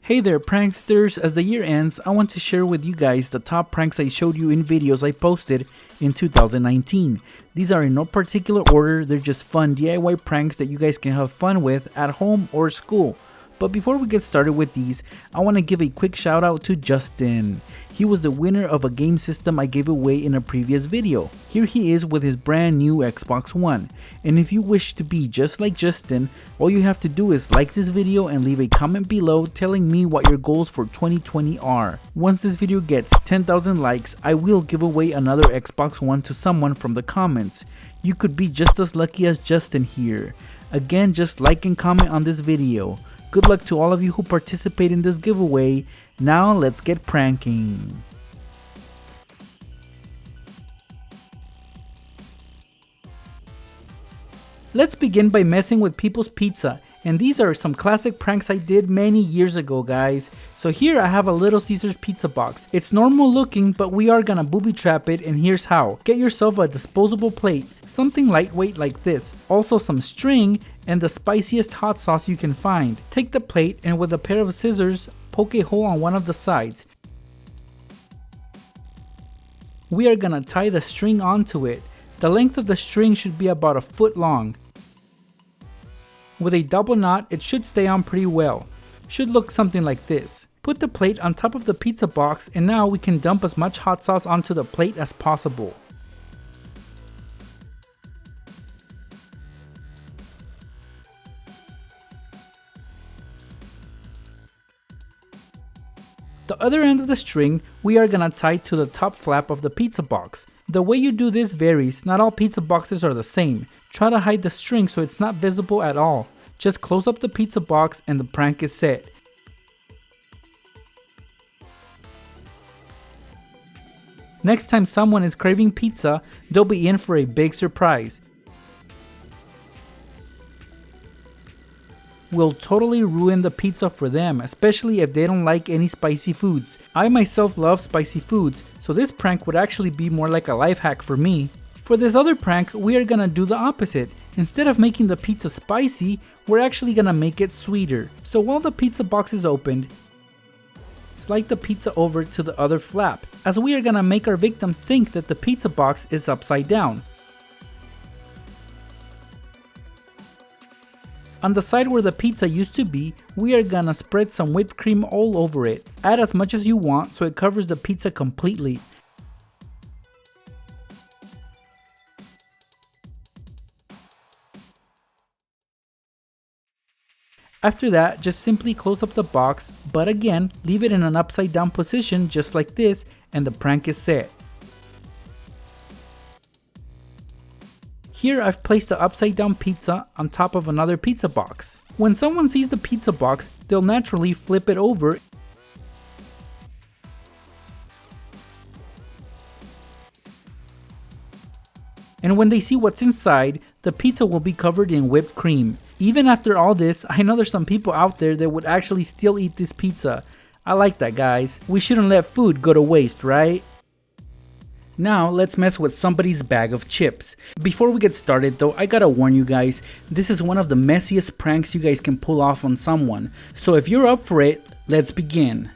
Hey there pranksters, as the year ends, I want to share with you guys the top pranks I showed you in videos I posted in 2019. These are in no particular order, they're just fun DIY pranks that you guys can have fun with at home or school. But before we get started with these, I want to give a quick shout out to Justin. He was the winner of a game system I gave away in a previous video. Here he is with his brand new Xbox One. And if you wish to be just like Justin, all you have to do is like this video and leave a comment below telling me what your goals for 2020 are. Once this video gets 10,000 likes, I will give away another Xbox One to someone from the comments. You could be just as lucky as Justin here. Again, just like and comment on this video. Good luck to all of you who participate in this giveaway. Now let's get pranking. Let's begin by messing with people's pizza. And these are some classic pranks I did many years ago, guys. So here I have a Little Caesars pizza box. It's normal looking, but we are gonna booby trap it, and here's how. Get yourself a disposable plate, something lightweight like this. Also some string and the spiciest hot sauce you can find. Take the plate and with a pair of scissors, poke a hole on one of the sides. We are gonna tie the string onto it. The length of the string should be about a foot long. With a double knot, it should stay on pretty well. Should look something like this. Put the plate on top of the pizza box, and now we can dump as much hot sauce onto the plate as possible. The other end of the string we are gonna tie to the top flap of the pizza box. The way you do this varies, not all pizza boxes are the same. Try to hide the string so it's not visible at all. Just close up the pizza box and the prank is set. Next time someone is craving pizza, they'll be in for a big surprise. Will totally ruin the pizza for them, especially if they don't like any spicy foods. I myself love spicy foods, so this prank would actually be more like a life hack for me. For this other prank, we are gonna do the opposite. Instead of making the pizza spicy, we're actually gonna make it sweeter. So while the pizza box is opened, slide the pizza over to the other flap, as we are gonna make our victims think that the pizza box is upside down. On the side where the pizza used to be, we are gonna spread some whipped cream all over it. Add as much as you want so it covers the pizza completely. After that, just simply close up the box, but again, leave it in an upside down position just like this, and the prank is set. Here I've placed the upside down pizza on top of another pizza box. When someone sees the pizza box, they'll naturally flip it over. And when they see what's inside, the pizza will be covered in whipped cream. Even after all this, I know there's some people out there that would actually still eat this pizza. I like that, guys. We shouldn't let food go to waste, right? Now let's mess with somebody's bag of chips. Before we get started though, I gotta warn you guys, this is one of the messiest pranks you guys can pull off on someone. So if you're up for it, let's begin.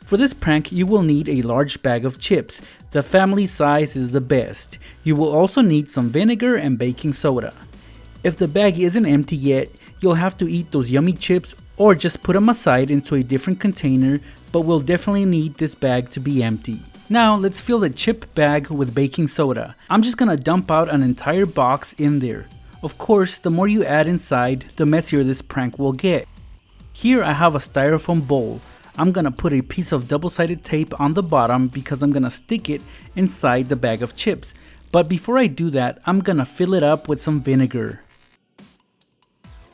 For this prank, you will need a large bag of chips. The family size is the best. You will also need some vinegar and baking soda. If the bag isn't empty yet, you'll have to eat those yummy chips or just put them aside into a different container, but we'll definitely need this bag to be empty. Now let's fill the chip bag with baking soda. I'm just gonna dump out an entire box in there. Of course, the more you add inside, the messier this prank will get. Here I have a styrofoam bowl. I'm gonna put a piece of double-sided tape on the bottom because I'm gonna stick it inside the bag of chips. But before I do that, I'm gonna fill it up with some vinegar.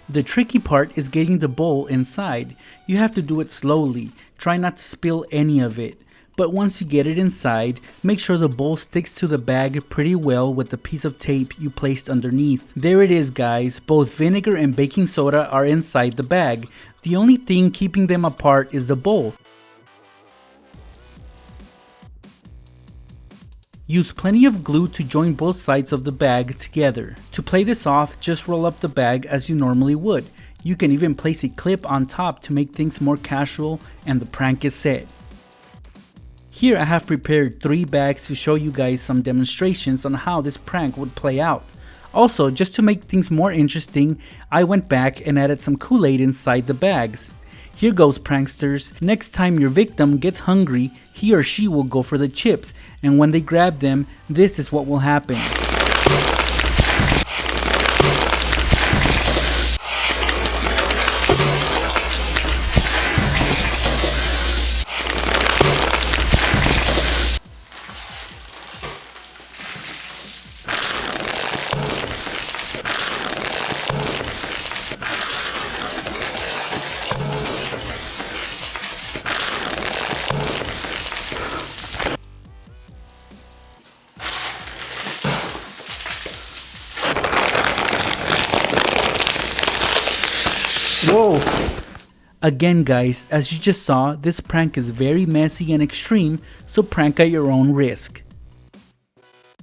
The tricky part is getting the bowl inside. You have to do it slowly. Try not to spill any of it. But once you get it inside, make sure the bowl sticks to the bag pretty well with the piece of tape you placed underneath. There it is, guys. Both vinegar and baking soda are inside the bag. The only thing keeping them apart is the bowl. Use plenty of glue to join both sides of the bag together. To play this off, just roll up the bag as you normally would. You can even place a clip on top to make things more casual, and the prank is set. Here I have prepared 3 bags to show you guys some demonstrations on how this prank would play out. Also, just to make things more interesting, I went back and added some Kool-Aid inside the bags. Here goes, pranksters. Next time your victim gets hungry, he or she will go for the chips, and when they grab them, this is what will happen. Whoa! Again guys, as you just saw, this prank is very messy and extreme, so prank at your own risk.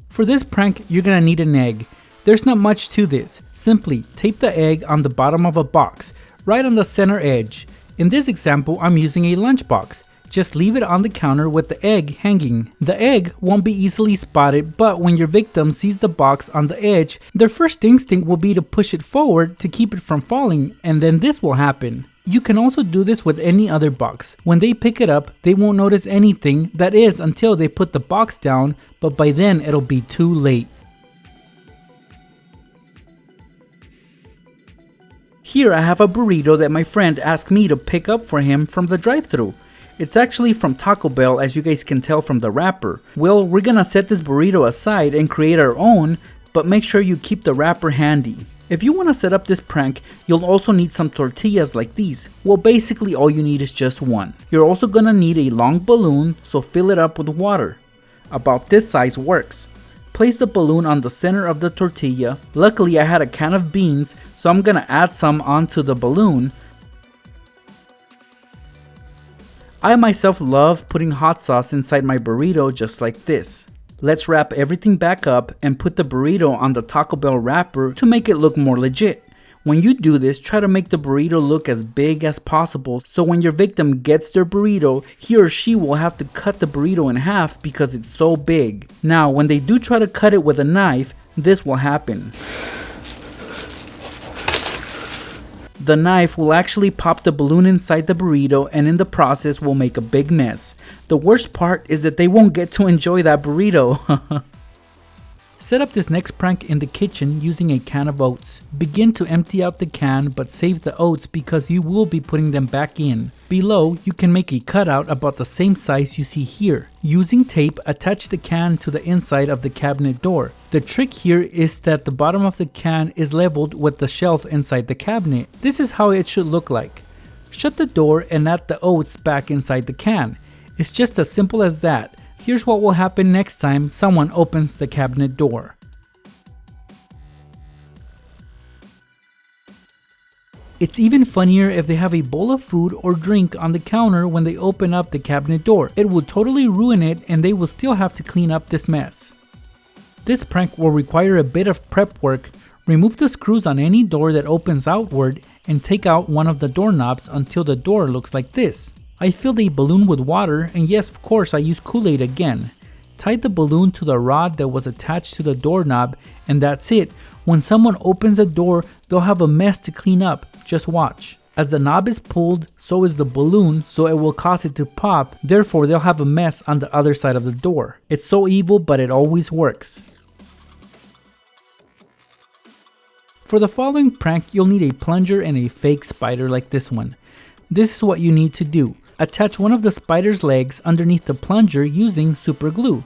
For this prank, you're gonna need an egg. There's not much to this. Simply tape the egg on the bottom of a box, right on the center edge. In this example, I'm using a lunchbox. Just leave it on the counter with the egg hanging. The egg won't be easily spotted, but when your victim sees the box on the edge, their first instinct will be to push it forward to keep it from falling, and then this will happen. You can also do this with any other box. When they pick it up, they won't notice anything, that is until they put the box down, but by then it'll be too late. Here I have a burrito that my friend asked me to pick up for him from the drive-thru. It's actually from Taco Bell, as you guys can tell from the wrapper. Well, we're gonna set this burrito aside and create our own, but make sure you keep the wrapper handy. If you want to set up this prank, you'll also need some tortillas like these. Well, basically all you need is just one. You're also gonna need a long balloon, so fill it up with water. About this size works. Place the balloon on the center of the tortilla. Luckily I had a can of beans, so I'm gonna add some onto the balloon. I myself love putting hot sauce inside my burrito just like this. Let's wrap everything back up and put the burrito on the Taco Bell wrapper to make it look more legit. When you do this, try to make the burrito look as big as possible, so when your victim gets their burrito, he or she will have to cut the burrito in half because it's so big. Now, when they do try to cut it with a knife, this will happen. The knife will actually pop the balloon inside the burrito, and in the process will make a big mess. The worst part is that they won't get to enjoy that burrito. Set up this next prank in the kitchen using a can of oats. Begin to empty out the can, but save the oats because you will be putting them back in. Below, you can make a cutout about the same size you see here. Using tape, attach the can to the inside of the cabinet door. The trick here is that the bottom of the can is leveled with the shelf inside the cabinet. This is how it should look like. Shut the door and add the oats back inside the can. It's just as simple as that. Here's what will happen next time someone opens the cabinet door. It's even funnier if they have a bowl of food or drink on the counter when they open up the cabinet door. It will totally ruin it and they will still have to clean up this mess. This prank will require a bit of prep work. Remove the screws on any door that opens outward and take out one of the doorknobs until the door looks like this. I filled a balloon with water, and yes, of course I used Kool-Aid again. Tied the balloon to the rod that was attached to the doorknob, and that's it. When someone opens the door, they'll have a mess to clean up. Just watch. As the knob is pulled, so is the balloon, so it will cause it to pop. Therefore, they'll have a mess on the other side of the door. It's so evil, but it always works. For the following prank, you'll need a plunger and a fake spider like this one. This is what you need to do. Attach one of the spider's legs underneath the plunger using super glue.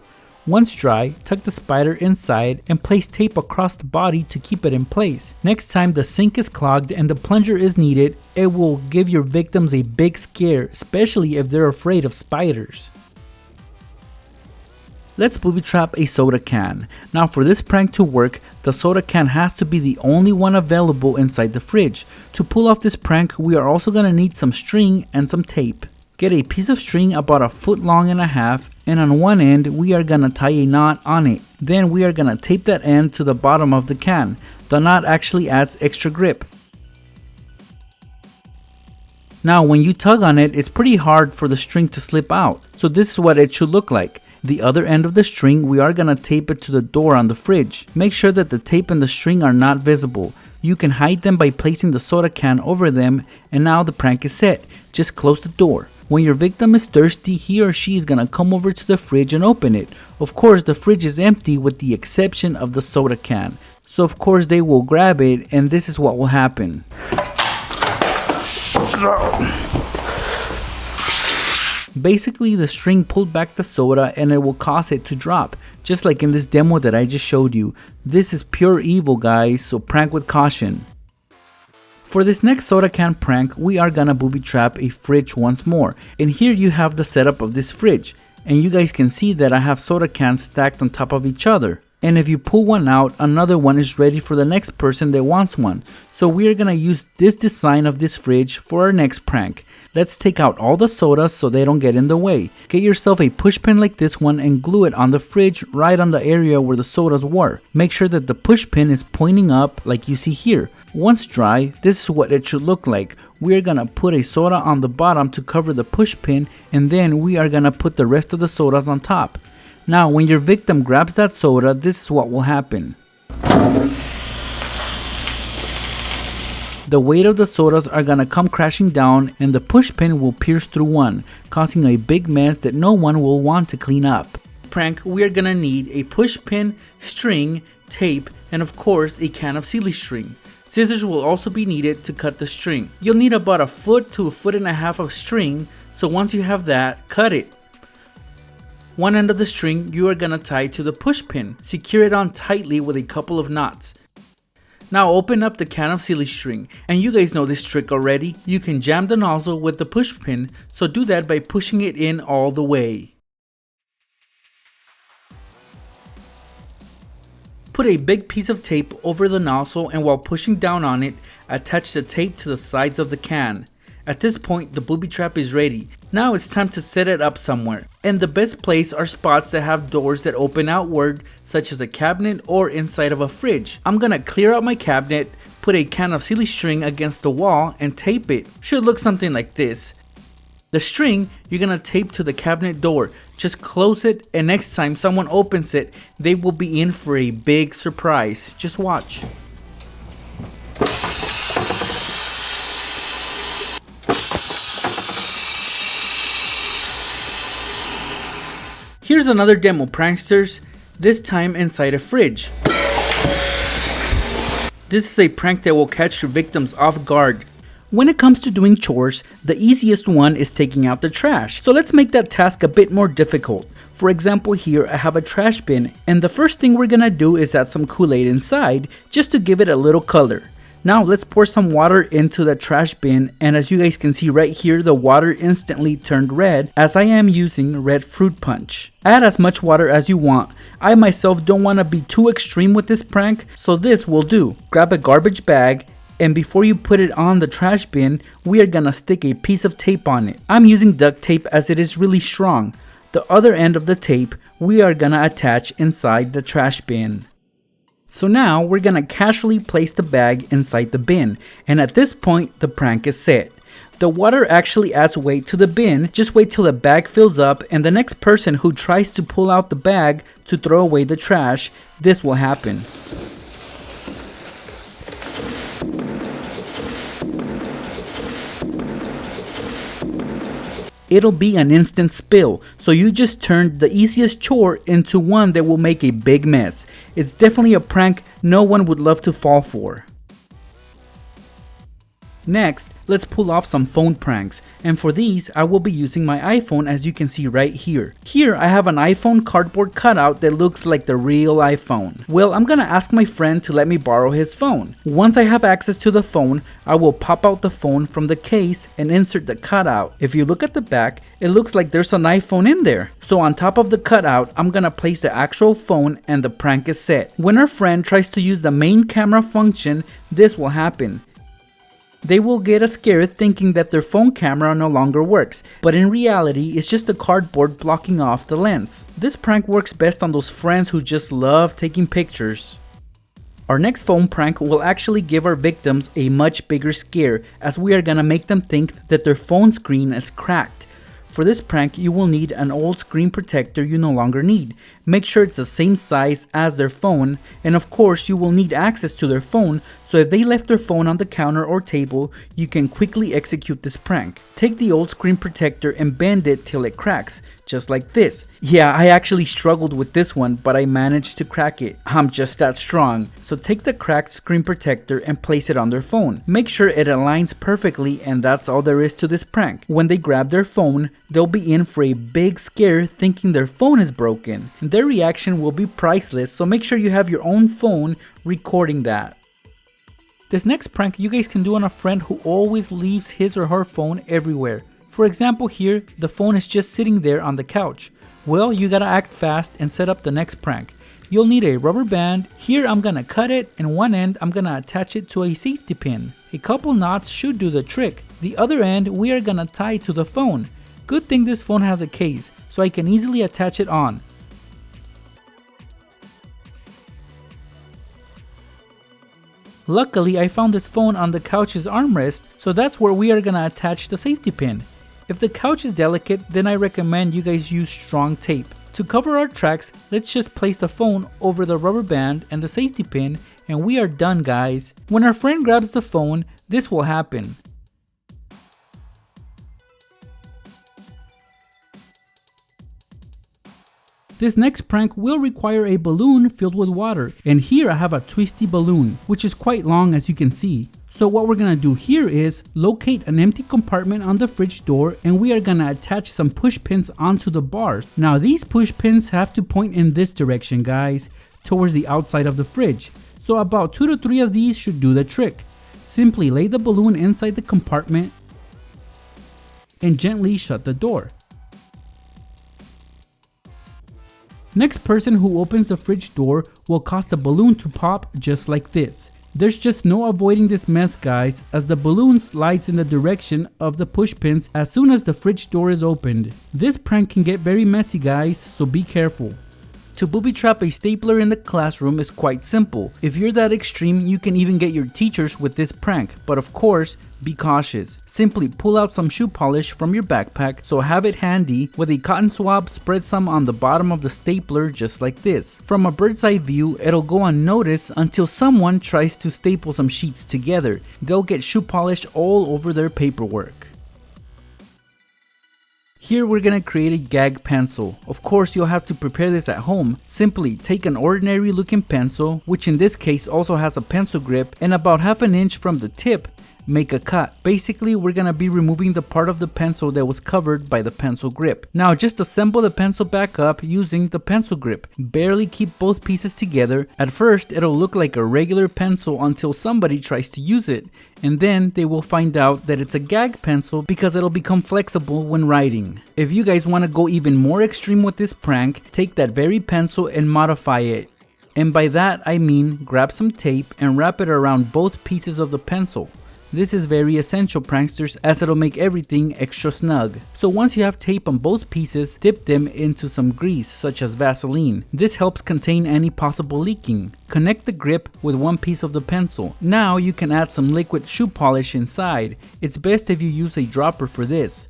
Once dry, tuck the spider inside and place tape across the body to keep it in place. Next time the sink is clogged and the plunger is needed, it will give your victims a big scare, especially if they're afraid of spiders. Let's booby trap a soda can. Now for this prank to work, the soda can has to be the only one available inside the fridge. To pull off this prank, we are also going to need some string and some tape. Get a piece of string about 1.5 feet long, and on one end we are going to tie a knot on it. Then we are going to tape that end to the bottom of the can. The knot actually adds extra grip. Now when you tug on it, it's pretty hard for the string to slip out. So this is what it should look like. The other end of the string, we are gonna tape it to the door on the fridge. Make sure that the tape and the string are not visible. You can hide them by placing the soda can over them, and now the prank is set. Just close the door. When your victim is thirsty, he or she is gonna come over to the fridge and open it. Of course, the fridge is empty with the exception of the soda can. So of course they will grab it, and this is what will happen. Basically, the string pulled back the soda and it will cause it to drop, just like in this demo that I just showed you. This is pure evil, guys, so prank with caution. For this next soda can prank, we are gonna booby trap a fridge once more. And here you have the setup of this fridge. And you guys can see that I have soda cans stacked on top of each other. And if you pull one out, another one is ready for the next person that wants one. So we are gonna use this design of this fridge for our next prank. Let's take out all the sodas so they don't get in the way. Get yourself a push pin like this one and glue it on the fridge right on the area where the sodas were. Make sure that the push pin is pointing up like you see here. Once dry, this is what it should look like. We are gonna put a soda on the bottom to cover the push pin, and then we are gonna put the rest of the sodas on top. Now when your victim grabs that soda, this is what will happen. The weight of the sodas are gonna come crashing down and the push pin will pierce through one, causing a big mess that no one will want to clean up. Prank, we are gonna need a push pin, string, tape, and of course a can of silly string. Scissors will also be needed to cut the string. You'll need about 1 foot to 1.5 feet of string, so once you have that, cut it. One end of the string you are gonna tie to the push pin. Secure it on tightly with a couple of knots. Now open up the can of silly string, and you guys know this trick already. You can jam the nozzle with the push pin, so do that by pushing it in all the way. Put a big piece of tape over the nozzle, and while pushing down on it, attach the tape to the sides of the can. At this point, the booby trap is ready. Now it's time to set it up somewhere. And the best place are spots that have doors that open outward, such as a cabinet or inside of a fridge. I'm gonna clear out my cabinet, put a can of silly string against the wall, and tape it. Should look something like this. The string you're gonna tape to the cabinet door. Just close it, and next time someone opens it, they will be in for a big surprise. Just watch. Here's another demo, pranksters, this time inside a fridge. This is a prank that will catch your victims off guard. When it comes to doing chores, the easiest one is taking out the trash. So let's make that task a bit more difficult. For example, here I have a trash bin, and the first thing we're gonna do is add some Kool-Aid inside just to give it a little color. Now let's pour some water into the trash bin, and as you guys can see right here, the water instantly turned red as I am using red fruit punch. Add as much water as you want. I myself don't want to be too extreme with this prank, so this will do. Grab a garbage bag, and before you put it on the trash bin, we are gonna stick a piece of tape on it. I'm using duct tape as it is really strong. The other end of the tape we are gonna attach inside the trash bin. So now we're gonna casually place the bag inside the bin, and at this point the prank is set. The water actually adds weight to the bin. Just wait till the bag fills up, and the next person who tries to pull out the bag to throw away the trash, this will happen. It'll be an instant spill, so you just turned the easiest chore into one that will make a big mess. It's definitely a prank no one would love to fall for. Next, let's pull off some phone pranks, and for these I will be using my iPhone, as you can see right here. Here I have an iPhone cardboard cutout that looks like the real iPhone. Well, I'm gonna ask my friend to let me borrow his phone. Once I have access to the phone, I will pop out the phone from the case and insert the cutout. If you look at the back, it looks like there's an iPhone in there. So on top of the cutout, I'm gonna place the actual phone, and the prank is set. When our friend tries to use the main camera function, this will happen. They will get scared thinking that their phone camera no longer works, but in reality it's just the cardboard blocking off the lens. This prank works best on those friends who just love taking pictures. Our next phone prank will actually give our victims a much bigger scare, as we are gonna make them think that their phone screen is cracked. For this prank, you will need an old screen protector you no longer need. Make sure it's the same size as their phone, and of course you will need access to their phone, so if they left their phone on the counter or table, you can quickly execute this prank. Take the old screen protector and bend it till it cracks, just like this. Yeah, I actually struggled with this one, but I managed to crack it. I'm just that strong. So take the cracked screen protector and place it on their phone. Make sure it aligns perfectly, and that's all there is to this prank. When they grab their phone, they'll be in for a big scare thinking their phone is broken. Their reaction will be priceless, so make sure you have your own phone recording that. This next prank you guys can do on a friend who always leaves his or her phone everywhere. For example here, the phone is just sitting there on the couch. Well, you gotta act fast and set up the next prank. You'll need a rubber band. Here I'm gonna cut it, and one end I'm gonna attach it to a safety pin. A couple knots should do the trick. The other end we are gonna tie to the phone. Good thing this phone has a case, so I can easily attach it on. Luckily, I found this phone on the couch's armrest, so that's where we are gonna attach the safety pin. If the couch is delicate, then I recommend you guys use strong tape. To cover our tracks, let's just place the phone over the rubber band and the safety pin, and we are done, guys. When our friend grabs the phone, this will happen. This next prank will require a balloon filled with water, and here I have a twisty balloon, which is quite long as you can see. So what we're gonna do here is locate an empty compartment on the fridge door, and we are gonna attach some push pins onto the bars. Now these push pins have to point in this direction, guys, towards the outside of the fridge. So about 2 to 3 of these should do the trick. Simply lay the balloon inside the compartment and gently shut the door. Next person who opens the fridge door will cause the balloon to pop just like this. There's just no avoiding this mess, guys, as the balloon slides in the direction of the push pins as soon as the fridge door is opened. This prank can get very messy, guys, so be careful. To booby trap a stapler in the classroom is quite simple. If you're that extreme, you can even get your teachers with this prank, but of course, be cautious. Simply pull out some shoe polish from your backpack, so have it handy. With a cotton swab, spread some on the bottom of the stapler just like this. From a bird's eye view, it'll go unnoticed until someone tries to staple some sheets together. They'll get shoe polish all over their paperwork. Here we're gonna create a gag pencil. Of course, you'll have to prepare this at home. Simply take an ordinary looking pencil, which in this case also has a pencil grip, and about ½ an inch from the tip, make a cut. Basically, we're gonna be removing the part of the pencil that was covered by the pencil grip. Now just assemble the pencil back up using the pencil grip. Barely keep both pieces together. At first, it'll look like a regular pencil until somebody tries to use it, and then they will find out that it's a gag pencil because it'll become flexible when writing. If you guys want to go even more extreme with this prank, take that very pencil and modify it. And by that I mean grab some tape and wrap it around both pieces of the pencil. This is very essential, pranksters, as it'll make everything extra snug. So once you have tape on both pieces, dip them into some grease such as Vaseline. This helps contain any possible leaking. Connect the grip with one piece of the pencil. Now you can add some liquid shoe polish inside. It's best if you use a dropper for this.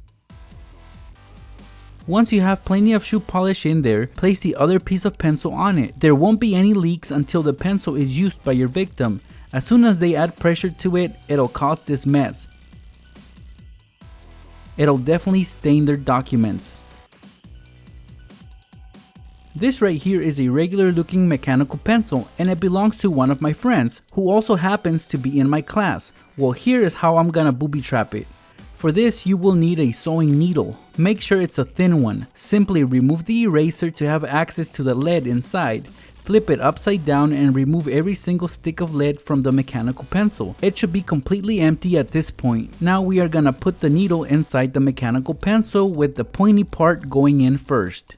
Once you have plenty of shoe polish in there, place the other piece of pencil on it. There won't be any leaks until the pencil is used by your victim. As soon as they add pressure to it, it'll cause this mess. It'll definitely stain their documents. This right here is a regular looking mechanical pencil, and it belongs to one of my friends who also happens to be in my class. Well, here is how I'm gonna booby trap it. For this, you will need a sewing needle. Make sure it's a thin one. Simply remove the eraser to have access to the lead inside. Flip it upside down and remove every single stick of lead from the mechanical pencil. It should be completely empty at this point. Now we are gonna put the needle inside the mechanical pencil with the pointy part going in first.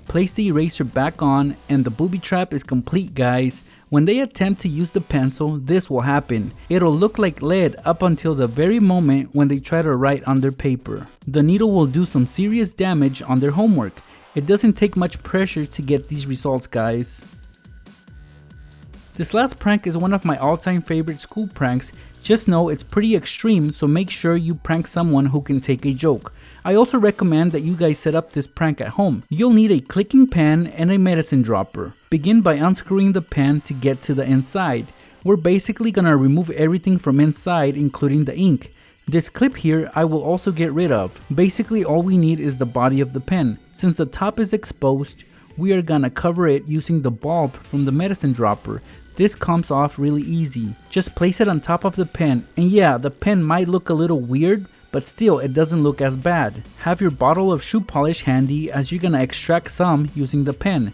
Place the eraser back on and the booby trap is complete, guys. When they attempt to use the pencil, this will happen. It'll look like lead up until the very moment when they try to write on their paper. The needle will do some serious damage on their homework. It doesn't take much pressure to get these results, guys. This last prank is one of my all-time favorite school pranks. Just know it's pretty extreme, so make sure you prank someone who can take a joke. I also recommend that you guys set up this prank at home. You'll need a clicking pen and a medicine dropper. Begin by unscrewing the pen to get to the inside. We're basically gonna remove everything from inside, including the ink. This clip here I will also get rid of. Basically all we need is the body of the pen. Since the top is exposed, we are gonna cover it using the bulb from the medicine dropper. This comes off really easy. Just place it on top of the pen, and yeah, the pen might look a little weird, but still it doesn't look as bad. Have your bottle of shoe polish handy as you're gonna extract some using the pen.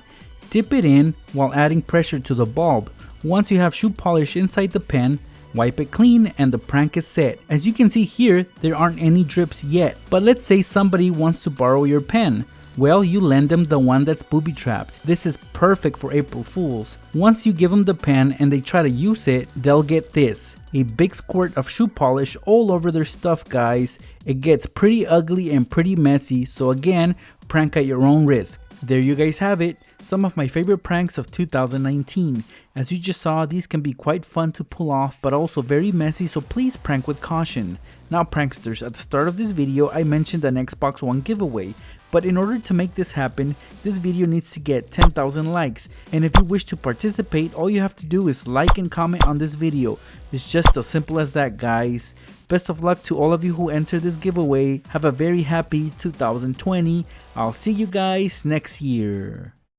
Dip it in while adding pressure to the bulb. Once you have shoe polish inside the pen, wipe it clean and the prank is set. As you can see here, there aren't any drips yet, but let's say somebody wants to borrow your pen. Well, you lend them the one that's booby trapped. This is perfect for April Fools. Once you give them the pen and they try to use it, they'll get this. A big squirt of shoe polish all over their stuff, guys. It gets pretty ugly and pretty messy, so again, prank at your own risk. There you guys have it. Some of my favorite pranks of 2019. As you just saw, these can be quite fun to pull off, but also very messy, so please prank with caution. Now pranksters, at the start of this video I mentioned an Xbox One giveaway, but in order to make this happen, this video needs to get 10,000 likes, and if you wish to participate, all you have to do is like and comment on this video. It's just as simple as that, guys. Best of luck to all of you who enter this giveaway. Have a very happy 2020. I'll see you guys next year.